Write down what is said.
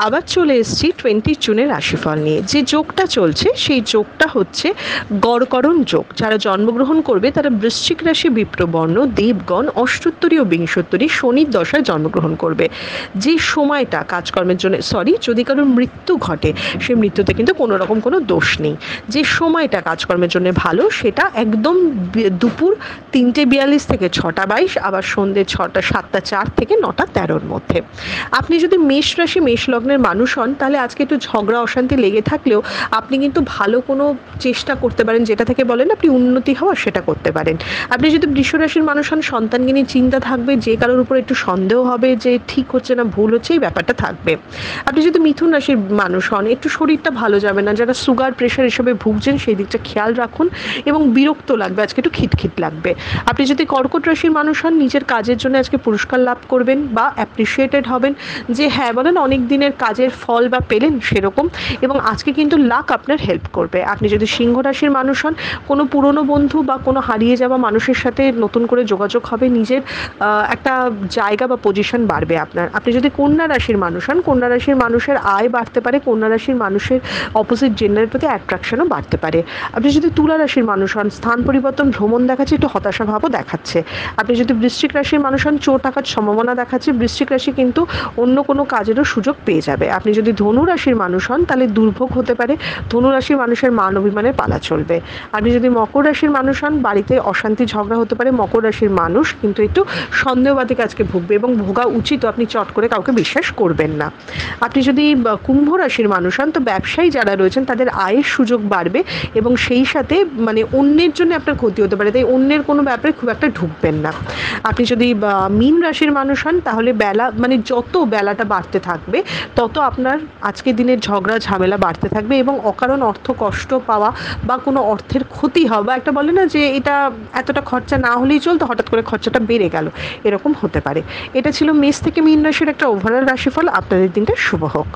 আবার চলে এসেছি 20 জুনের রাশিফল নিয়ে। যে যোগটা চলছে সেই যোগটা হচ্ছে গড়করণ যোগ। যারা জন্মগ্রহণ করবে তারা বৃশ্চিক রাশি, বিপ্রবর্ণ, দেবগণ, অষ্টোত্তরী ও বিংশোত্তরী শনির দশায় জন্মগ্রহণ করবে। যে সময়টা কাজকর্মের জন্য যদি কারোর মৃত্যু ঘটে, সেই মৃত্যুতে কিন্তু কোনো রকম কোনো দোষ নেই। যে সময়টা কাজকর্মের জন্য ভালো সেটা একদম দুপুর 3:42 থেকে 6:22, আবার সন্ধ্যে 7:04 থেকে 9:13 মধ্যে। আপনি যদি মেষ রাশি, মেষ লগ্নের মানুষ হন, তাহলে আজকে একটু ঝগড়া অশান্তি লেগে থাকলেও আপনি কিন্তু ভালো কোনো চেষ্টা করতে পারেন, যেটা থেকে বলেন আপনি উন্নতি হওয়া, সেটা করতে পারেন। আপনি যদি বৃষ রাশির মানুষ হন, সন্তানকে নিয়ে চিন্তা থাকবে, যে কারোর উপর একটু সন্দেহ হবে যে ঠিক হচ্ছে না ভুল হচ্ছে, এই ব্যাপারটা থাকবে। আপনি যদি মিথুন রাশির মানুষ হন, একটু শরীরটা ভালো যাবে না, যারা সুগার প্রেশার এসবে ভুগছেন সেই দিকটা খেয়াল রাখুন এবং বিরক্ত লাগবে, আজকে একটু খিটখিট লাগবে। আপনি যদি কর্কট রাশির মানুষ হন, নিজের কাজের জন্য আজকে পুরস্কার লাভ করবেন বা অ্যাপ্রিসিয়েটেড হবেন, যে হ্যাঁ বলেন অনেক দিনের কাজের ফল বা পেলেন সেরকম, এবং আজকে কিন্তু লাক আপনার হেল্প করবে। আপনি যদি সিংহ রাশির মানুষ হন, কোনো পুরনো বন্ধু বা কোনো হারিয়ে যাওয়া মানুষের সাথে নতুন করে যোগাযোগ হবে, নিজের একটা জায়গা বা পজিশন বাড়বে আপনার। আপনি যদি কন্যা রাশির মানুষ হন, কন্যা রাশির মানুষের আয় বাড়তে পারে, কন্যা রাশির মানুষের অপোজিট জেন্ডারের প্রতি অ্যাট্রাকশনও বাড়তে পারে। আপনি যদি তুলা রাশির মানুষ হন, স্থান পরিবর্তন, ভ্রমণ দেখাচ্ছে, একটু হতাশাভাবও দেখাচ্ছে। আপনি যদি বৃশ্চিক রাশির মানুষ হন, চোট আঘাত সম্ভাবনা দেখাচ্ছে, বৃশ্চিক রাশি কিন্তু অন্য কোনো কাজেরও সুযোগ পেয়ে যাবে। আপনি যদি ধনু রাশির মানুষ হন, তাহলে দুর্ভোগ হতে পারে, ধনু রাশির মানুষের মান অভিমানের পালা চলবে। আপনি যদি মকর রাশির মানুষ হন, বাড়িতে অশান্তি ঝগড়া হতে পারে, মকর রাশির মানুষ কিন্তু একটু সন্দেহবাদী কাজকে ভুগবে এবং ভোগা উচিত, আপনি চট করে কাউকে বিশ্বাস করবেন না। আপনি যদি কুম্ভ রাশির মানুষ হন, তো ব্যবসায়ী যারা রয়েছেন তাদের আয়ের সুযোগ বাড়বে এবং সেই সাথে অন্যের জন্য আপনার ক্ষতি হতে পারে, তাই অন্যের কোনো ব্যাপারে খুব একটা ঢুকবেন না। আপনি যদি মীন রাশির মানুষ হন, তাহলে যত বেলাটা বাড়তে থাকবে তত আপনার আজকের দিনের ঝগড়া ঝামেলা বাড়তে থাকবে এবং অকারণ অর্থ কষ্ট পাওয়া বা কোনো অর্থের ক্ষতি হওয়া, বা একটা বলে না যে এটা এতটা খরচা না হলেই চলতো, হঠাৎ করে খরচাটা বেড়ে গেল, এরকম হতে পারে। এটা ছিল মেষ থেকে মীন রাশির একটা ওভারঅল রাশিফল। আপনাদের দিনটা শুভ হোক।